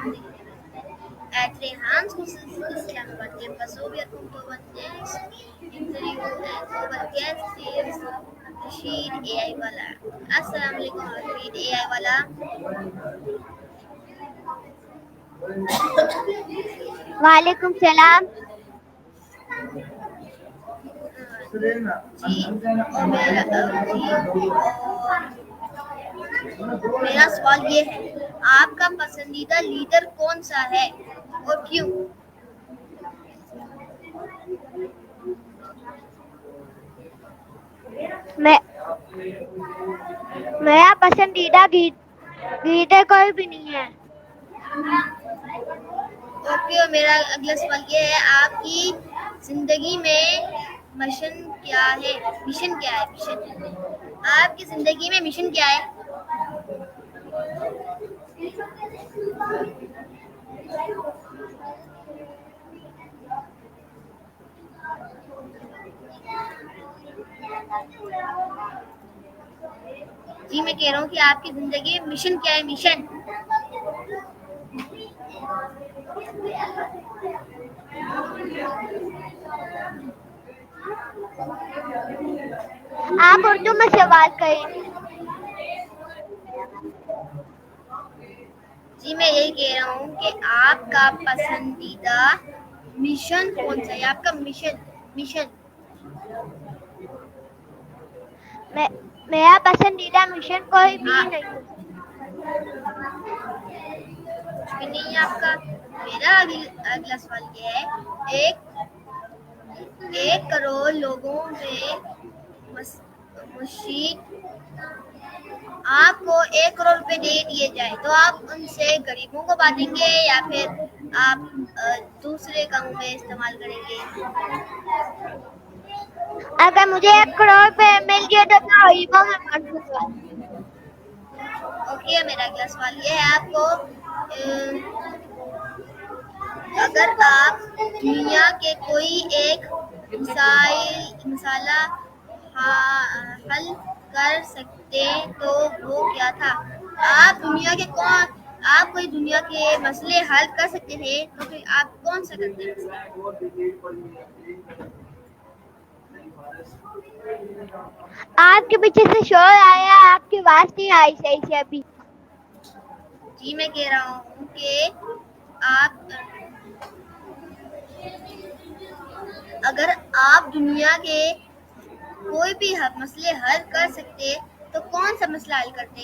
Entre Hans Islamabad que pasó junto a Interview Rashid AI वाला अस्सलाम वालेकुम Rashid AI वाला वालेकुम सलाम। जी और मेरा सवाल ये है आपका पसंदीदा लीडर कौन सा है और क्यों? मैं मेरा पसंदीदा लीडर कोई भी नहीं है। ओके और मेरा अगला सवाल ये है आपकी जिंदगी में मिशन क्या है? मिशन आपकी जिंदगी में मिशन क्या है? जी मैं कह रहा हूँ कि आपकी जिंदगी में मिशन क्या है? मिशन आप उर्दू में सवाल करें। जी मैं यही कह रहा हूँ कि आपका पसंदीदा मिशन कौन सा है? आपका मिशन मेरा पसंदीदा मिशन कोई भी नहीं है। कुछ भी नहीं है आपका। मेरा अगला सवाल ये है एक करोड़ लोगों में मुशीक आपको 1 करोड़ रुपए दे दिए जाए तो आप उनसे गरीबों को बांटेंगे या फिर आप दूसरे कामों में इस्तेमाल करेंगे? अगर मुझे 1 करोड़ रुपए मिल गए तो मैं गरीबों में बांटूंगा। ओके मेरा अगला सवाल ये है आपको अगर आप दुनिया के कोई एक मसाला हल कर सकते तो वो क्या था? आप कोई दुनिया के मसले हल कर सकते थे तो फिर आप कौन सा करते? आपके पीछे से शोर आया, आपकी आवाज नहीं आई सही से अभी। जी मैं कह रहा हूँ कि आप अगर आप दुनिया के कोई भी मसले हल कर सकते तो कौन सा मसला हल करते?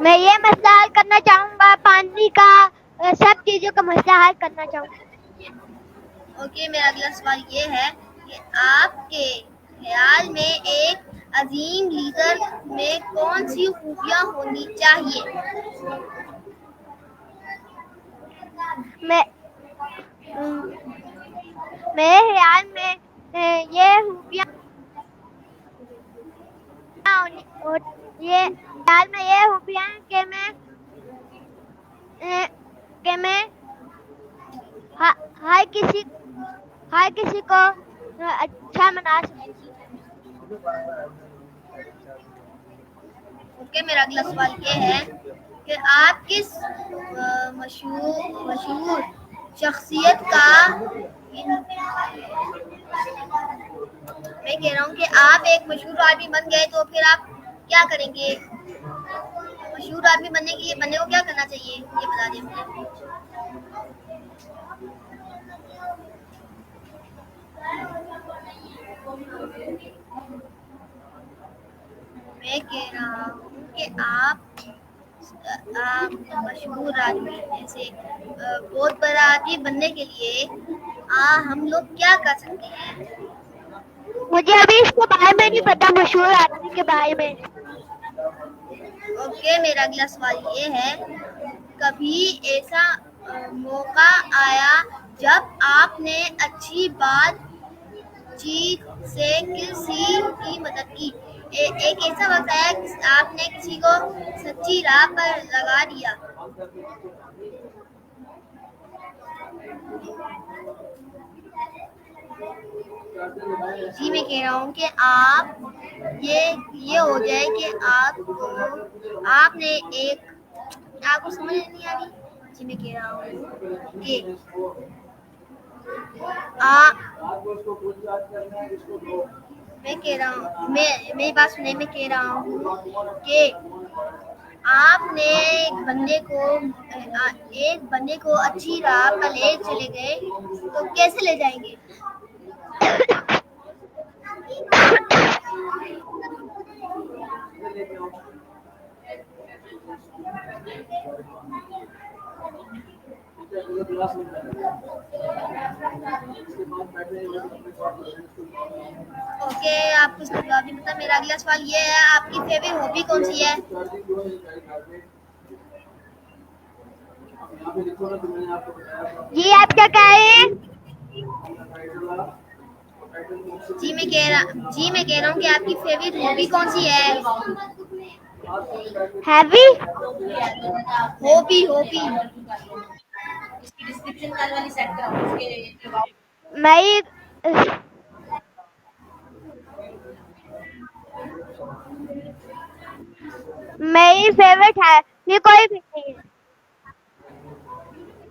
मैं ये मसला हल करना चाहूंगा, पानी का, सब चीजों का मसला हल करना चाहूंगा। ओके मेरा अगला सवाल ये है कि आपके ख्याल में एक अजीम लीडर में कौन सी खूबियां होनी चाहिए? मेरे ख्याल में ये खूबियां कि मैं हर किसी को अच्छा बना सकूं। ओके मेरा अगला सवाल ये है कि आप किस मशहूर शख्सियत का मैं कह रहा हूँ कि आप एक मशहूर आदमी बन गए तो फिर आप क्या करेंगे? मशहूर आदमी बनने को क्या करना चाहिए ये बता दें मुझे। मैं कह रहा हूँ कि आप मशहूर आदमी जैसे बहुत बड़ा आदमी बनने के लिए हम लोग क्या कर सकते हैं? मुझे अभी इसके बारे में नहीं पता, मशहूर आदमी के बारे में। ओके मेरा अगला सवाल ये है कभी ऐसा मौका आया जब आपने अच्छी बातचीत से किसी की मदद की? एक ऐसा वक्त आया कि आपने किसी को सच्ची राह पर लगा दिया? जी मैं कह रहा हूँ कि आप ये हो जाए कि आपने एक आपको समझ नहीं आ रही। जी मैं कह रहा हूँ कि आ मैं कह रहा हूँ मैं मेरी बात सुने। मैं कह रहा हूँ कि आपने एक बंदे को अच्छी राह पर ले चले गए तो कैसे ले जाएंगे? ओके, आपको इसका जवाब नहीं पता। मेरा अगला सवाल ये है, आपकी फेवरेट हॉबी कौन सी है? जी आप क्या कह रहे हैं? जी मैं कह रहा हूँ कि आपकी फेवरेट हॉबी कौन सी है? हैवी। Hobby hobby. मेरी मेरी फेवरेट है, ये कोई भी नहीं है।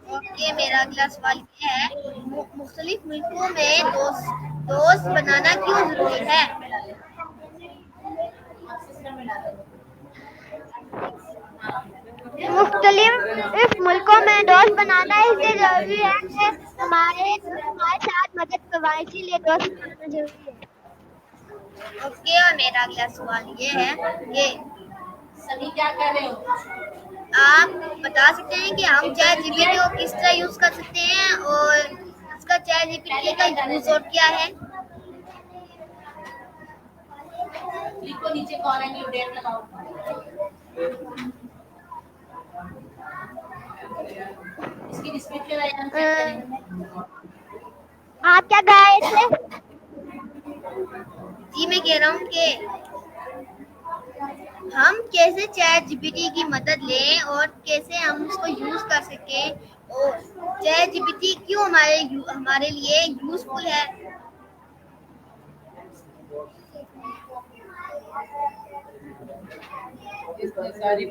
ओके, मेरा अगला सवाल ये है, मुख्तलिफ मुल्कों में दोस्त बनाना क्यों जरूरी है? मुख्तलिफ मुल्कों में दोस्त बनाना इसलिए जरूरी है कि हमारे दोस्त हमारे साथ मदद करवाएं, इसीलिए दोस्त बनाना जरूरी है। ओके, और मेरा अगला सवाल ये है कि सभी क्या कर रहे हो? आप बता सकते हैं कि हम चैट जीपीटी को किस तरह यूज कर सकते हैं और इसका चैट जीपीटी का यूज और क्या है? लिखो नीचे कौन है, न्यू डेट लगाओ। इसकी डिस्क्रिप्शन आप क्या कह रहे थे? जी मैं कह रहा हूँ कि हम कैसे चैट जीपीटी की मदद लें और कैसे हम उसको यूज कर सकें और चैट जीपीटी क्यों हमारे लिए यूजफुल है? इसमें सारी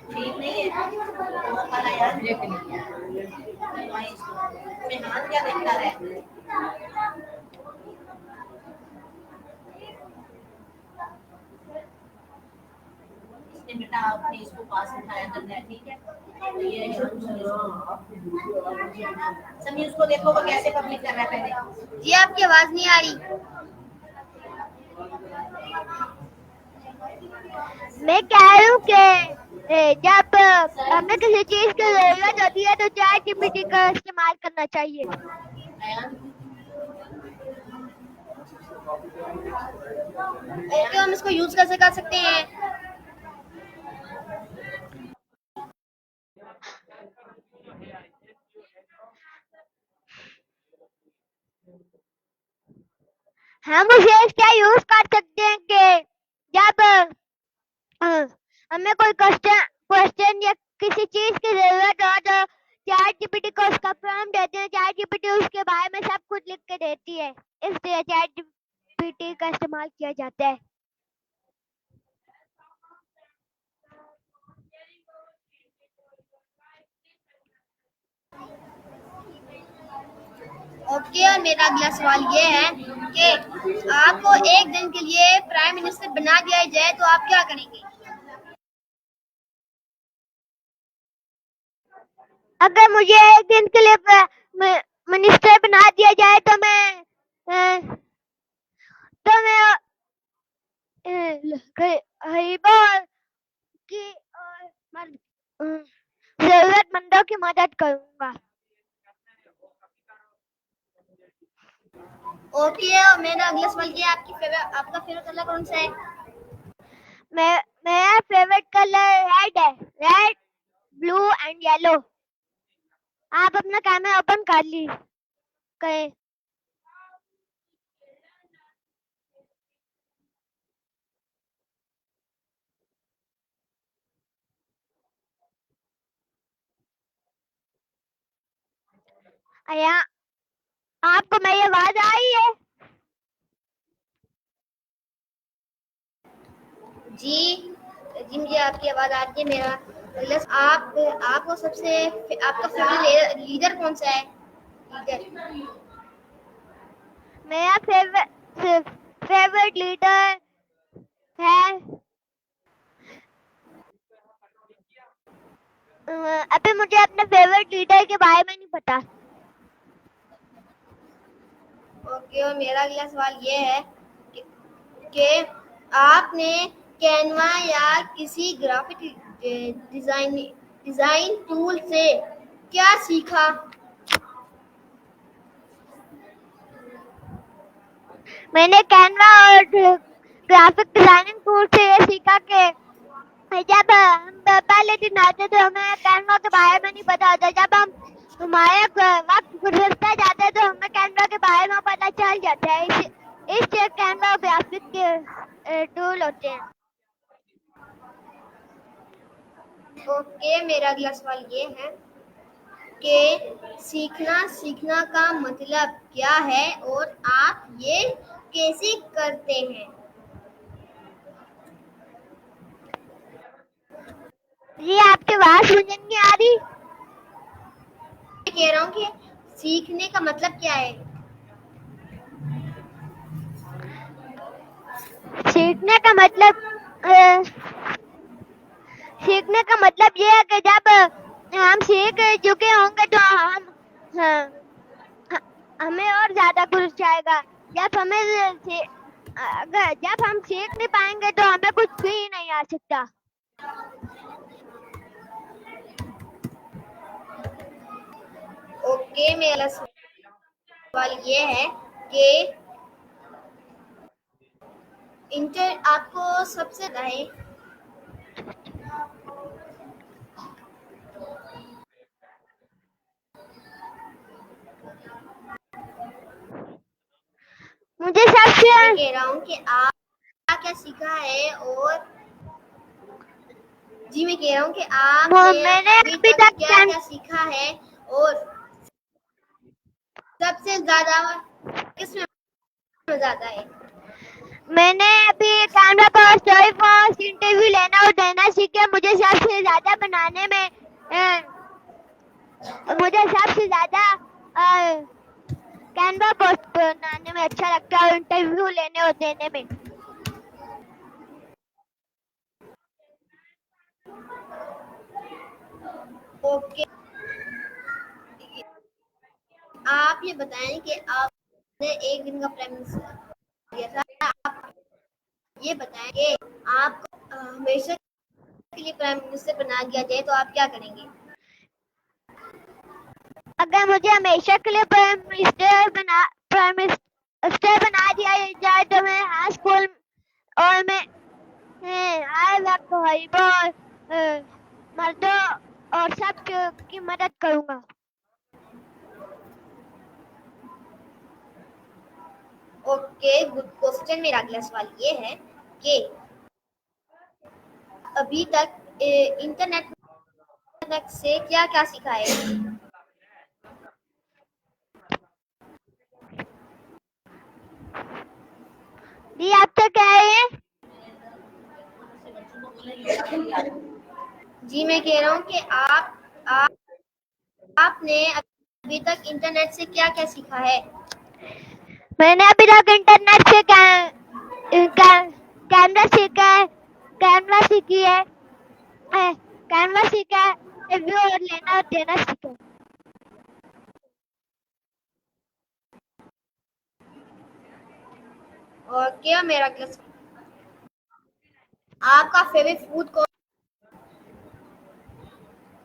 ठीक नहीं है, हाथ क्या देखता है? बेटा आपने इसको पास उठाया करना है, ठीक है? ये समी उसको देखो वो कैसे पब्लिक कर रहा है पहले। जी आपकी आवाज नहीं आ रही। मैं कह रही हूँ कि जब हमें किसी चीज की जरूरत होती है तो चैट जीपीटी का इस्तेमाल करना चाहिए। ओके, हम इसको यूज कैसे कर सकते हैं? हम उसे क्या यूज कर सकते हैं कि जब हमें कोई क्वेश्चन या किसी चीज की जरूरत हो तो चैट जीपीटी को उसका प्रॉम्प्ट देते हैं, चैट जीपीटी उसके बारे में सब कुछ लिख के देती है, इसलिए चैट जीपीटी का इस्तेमाल किया जाता है। ओके, और मेरा अगला सवाल ये है कि आपको एक दिन के लिए प्राइम मिनिस्टर बना दिया जाए तो आप क्या करेंगे? अगर मुझे एक दिन के लिए मिनिस्टर बना दिया जाए तो मैं गरीबों की और जरूरतमंदों की मदद करूंगा। ओके, और मेरा अगला सवाल ये है, आपका फेवरेट कलर कौन सा है? मेरा फेवरेट कलर रेड है, रेड ब्लू एंड येलो। आप अपना कैमरा ओपन कर ली करें। या आपको मेरी आवाज आ रही है? जी जी, मुझे आपकी आवाज आ रही है। मेरा प्लस आपको सबसे आपका फेवरेट लीडर कौन सा है? लीडर मेरा फेवरेट लीडर है अभी मुझे अपने फेवरेट लीडर के बारे में नहीं पता। ओके, और मेरा अगला सवाल ये है कि आपने कैनवा या किसी ग्राफिक डिजाइन टूल से क्या सीखा? मैंने कैनवा और ग्राफिक डिजाइनिंग टूल से ये सीखा कि जब हम पहले दिन आते तो हमें कैनवा के बारे में नहीं पता होता। जब हम हमारे वक्त गुजरता जाता है तो हमें कैनवा के बारे में पता चल जाता है। इस कैनवा ग्राफिक के टूल होते हैं। ओके, मेरा अगला सवाल ये है कि सीखना का मतलब क्या है और आप ये कैसे करते हैं? जी आपकी आवाज मुझे नहीं आ रही। मैं कह रहा हूँ कि सीखने का मतलब क्या है? सीखने का मतलब सीखने का मतलब ये है कि जब हम सीख चुके होंगे तो हमें और ज्यादा कुछ आएगा। जब हम सीख नहीं पाएंगे तो हमें कुछ भी नहीं आ सकता। ओके, मेरा सवाल ये है कि आपको सबसे रहे मुझे सबसे मैं कह रहा हूँ कि आप क्या सीखा है और जी मैं कह रहा हूँ कि आपने मैंने अभी अभी तक तक क्या क्या सीखा है और सबसे ज्यादा किसमें मजा आता है? मैंने अभी कैनवा पर स्टोरी फॉर इंटरव्यू लेना और देना सीखा। मुझे सबसे ज्यादा बनाने में मुझे सबसे ज्यादा कैनवा पोस्ट बनाने में अच्छा लगता है और इंटरव्यू लेने और देने में। ओके, आप ये बताएं कि आपने एक दिन का प्राइम मिनिस्टर दिया था। आप ये बताएं कि आपको हमेशा के लिए प्राइम मिनिस्टर बना दिया जाए तो आप क्या करेंगे? अगर मुझे हमेशा के लिए प्राइम मिनिस्टर बना दिया जाए तो मैं हर स्कूल और मैं हर वक्त गरीबों और मर्दों और सब की मदद करूंगा। Okay, good question. मेरा अगला सवाल ये है कि अभी तक इंटरनेट से क्या क्या सीखा है? जी आप तो कह रहे हैं? जी मैं कह रहा हूँ कि आपने अभी तक इंटरनेट से क्या क्या सीखा है? मैंने अभी तक इंटरनेट से कैमरा सीखा है, कैमरा सीखी है, कैमरा सीखा है, रिव्यू और लेना और देना सीखा है। ओके, और मेरा अगला सवाल, आपका फेवरेट फूड कौन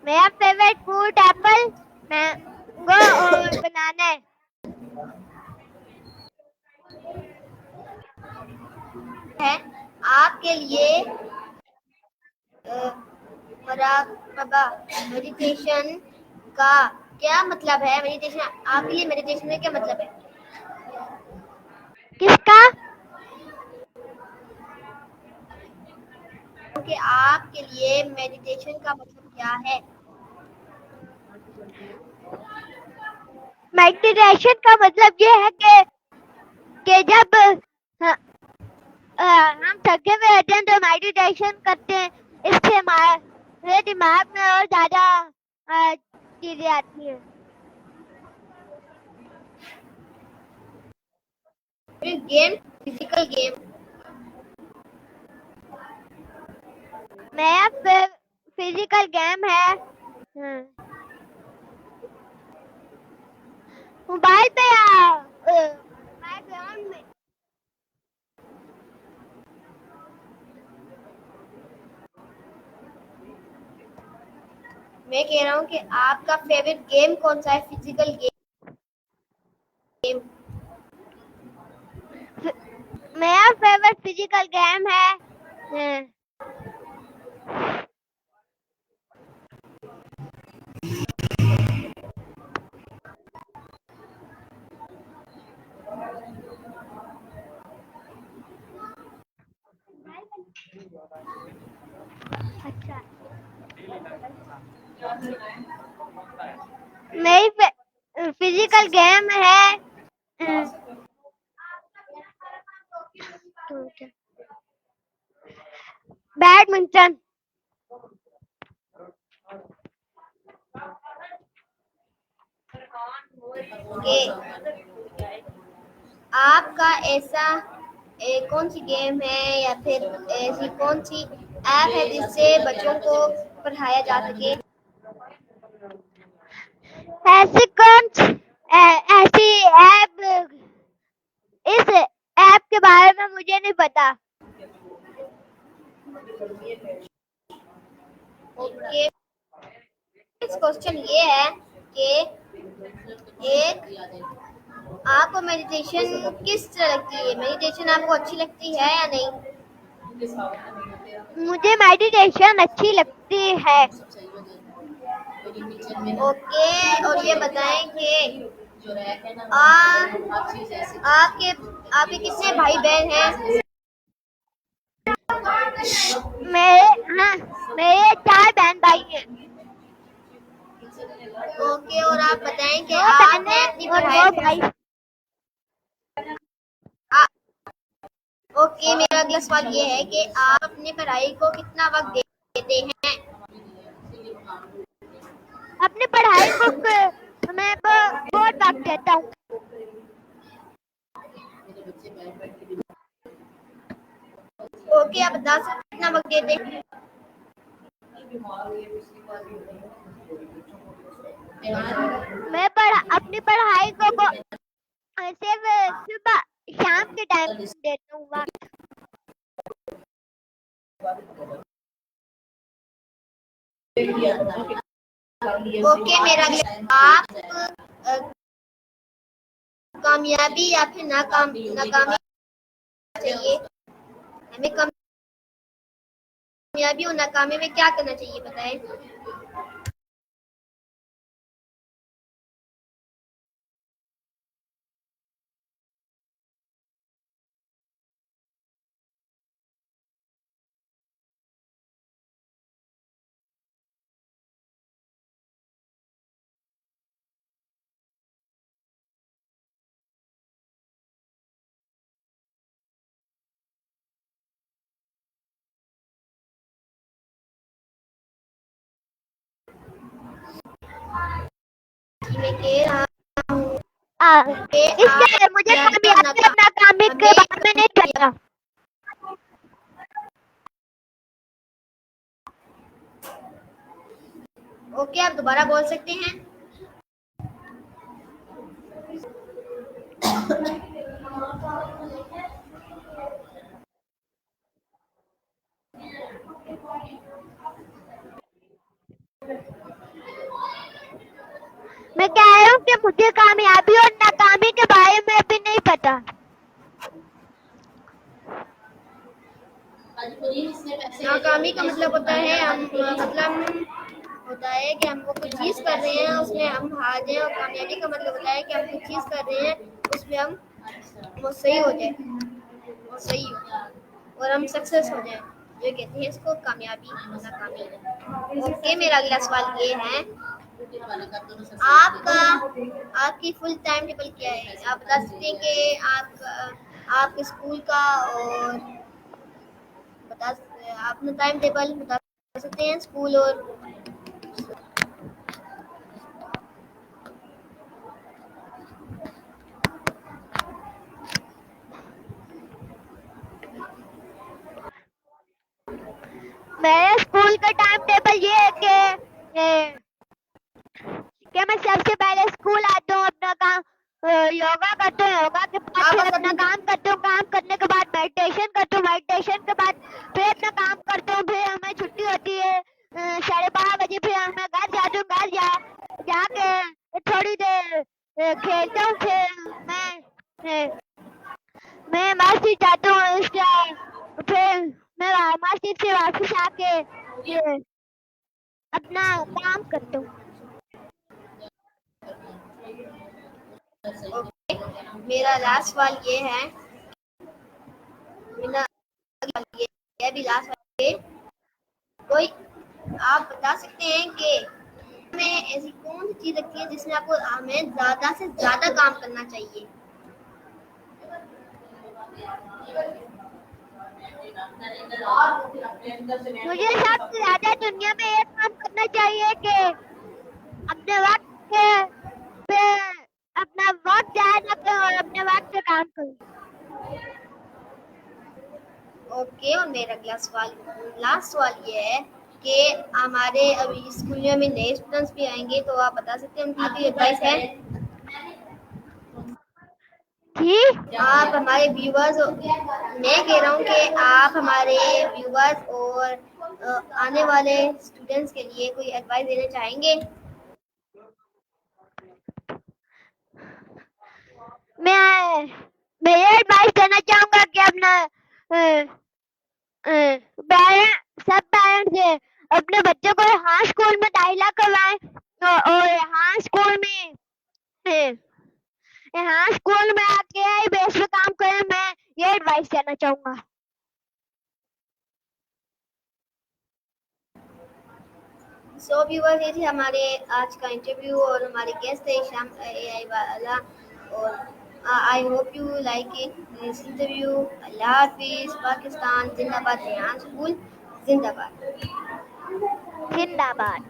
मेरा फेवरेट फूड एप्पल, मैंगो और बनाना है। है? आपके लिए मराकबा मेडिटेशन का क्या मतलब है? मेडिटेशन आपके लिए मेडिटेशन का क्या मतलब है? किसका? कि आपके लिए मेडिटेशन का मतलब क्या है? मेडिटेशन का मतलब ये है कि जब हम थके हुए होते हैं तो मेडिटेशन करते हैं, इससे हमारे दिमाग में और ज्यादा चीजें आती हैं। Game, physical game. मेरा फिजिकल गेम है मोबाइल पे या बैकग्राउंड में। मैं कह रहा हूँ कि आपका फेवरेट गेम कौन सा है, फिजिकल गेम? मेरा फेवरेट फिजिकल गेम है अच्छा, मेरी फिजिकल गेम है बैडमिंटन। आपका ऐसा कौन सी गेम है या फिर ऐसी कौन सी ऐप है जिससे बच्चों को पढ़ाया जा सके? ऐसी ऐसी ऐप, इस ऐप के बारे में मुझे नहीं पता। ओके, नेक्स्ट क्वेश्चन ये है कि एक आपको मेडिटेशन किस तरह लगती है? मेडिटेशन आपको अच्छी लगती है या नहीं? मुझे मेडिटेशन अच्छी लगती है। ओके, और ये बताएं कि आपके कितने भाई बहन हैं? मेरे 4 बहन भाई हैं। ओके, और आप बताएं कि 2 आपने बहनें अपनी और 2 पढ़ाई। भाई। ओके, मेरा अगला सवाल ये है कि आप अपनी पढ़ाई को कितना वक्त देते हैं? अपनी पढ़ाई को मैं बहुत वक्त देता हूँ। ओके, आप बता सकते कितना वक्त देते हैं? मैं अपनी पढ़ाई को सिर्फ सुबह शाम के टाइम देता हूँ वक्त। ओके, मेरा अगला, आप कामयाबी या फिर नाकामी चाहिए? हमें कामयाबी और नाकामी में क्या करना चाहिए, बताएं? मैं कह रहा हूँ कि इसलिए मुझे कामयाबी और नाकामी के बारे में नहीं पता। ओके, आप दोबारा बोल सकते हैं? मैं कह रहा हूँ कि मुझे कामयाबी और नाकामी के बारे में अभी नहीं पता। नाकामी का मतलब होता है होता है कि हमको कुछ चीज कर रहे हैं उसमें हम हार जाए, और कामयाबी का मतलब होता है कि हम कुछ चीज कर रहे हैं उसमें हम वो सही हो जाए और हम सक्सेस हो जाए, जो कहते हैं इसको कामयाबी नाकामी। ओके, मेरा अगला सवाल ये है आपका आपकी फुल टाइम टेबल क्या है? आप बता सकते हैं कि आपके स्कूल का, और बता सकते हैं आप अपना टाइम टेबल बता सकते हैं स्कूल और मेरे स्कूल का टाइम टेबल ये है कि मैं सबसे पहले स्कूल आता हूँ, अपना काम योगा करता हूँ, योगा के बाद आप फिर बस अपना अपनी काम करता हूँ, काम करने के बाद मेडिटेशन करता हूँ, मेडिटेशन के बाद फिर अपना काम करता हूँ, फिर हमें छुट्टी होती है 12:30 बजे, फिर मैं घर जाता हूँ, घर जाके थोड़ी देर खेलता हूँ, फिर मैं मस्जिद जाता हूँ, फिर मैं मस्जिद से वापस आके फिर अपना काम करता हूँ। ओके, मेरा लास्ट सवाल ये है, मेरा ये भी लास्ट सवाल है, कोई आप बता सकते हैं कि हमें ऐसी कौन सी चीज लगती है जिसमें आपको हमें ज्यादा से ज्यादा काम करना चाहिए? मुझे सबसे ज्यादा दुनिया में ये काम करना चाहिए कि अपने वक्त के पे अपना वक्त जाया ना करूं और अपने वक्त पे काम करूं। ओके, और मेरा अगला सवाल, लास्ट सवाल ये है कि हमारे अभी स्कूल में नए स्टूडेंट्स भी आएंगे, तो आप बता सकते हैं उनकी कोई एडवाइस है? ठीक, आप हमारे व्यूवर्स, मैं कह रहा हूँ कि आप हमारे व्यूवर्स और आने वाले स्टूडेंट्स के लिए कोई एडवाइस देना चाहेंगे? मैं ये एडवाइस देना चाहूंगा कि अपना सब पेरेंट्स अपने बच्चों को हाँ स्कूल में दाखिला करवाएं, और हाँ स्कूल में हाँ स्कूल में आके ही बेस पे काम करें। मैं ये एडवाइस देना चाहूंगा। सो व्यूवर्स, ये थे हमारे आज का इंटरव्यू, और हमारे गेस्ट थे शाम एआई वाला, और I hope you like it this interview. अल्लाह हाफिज, पाकिस्तान जिंदाबाद, रेहान स्कूल जिंदाबाद। जिंदाबाद।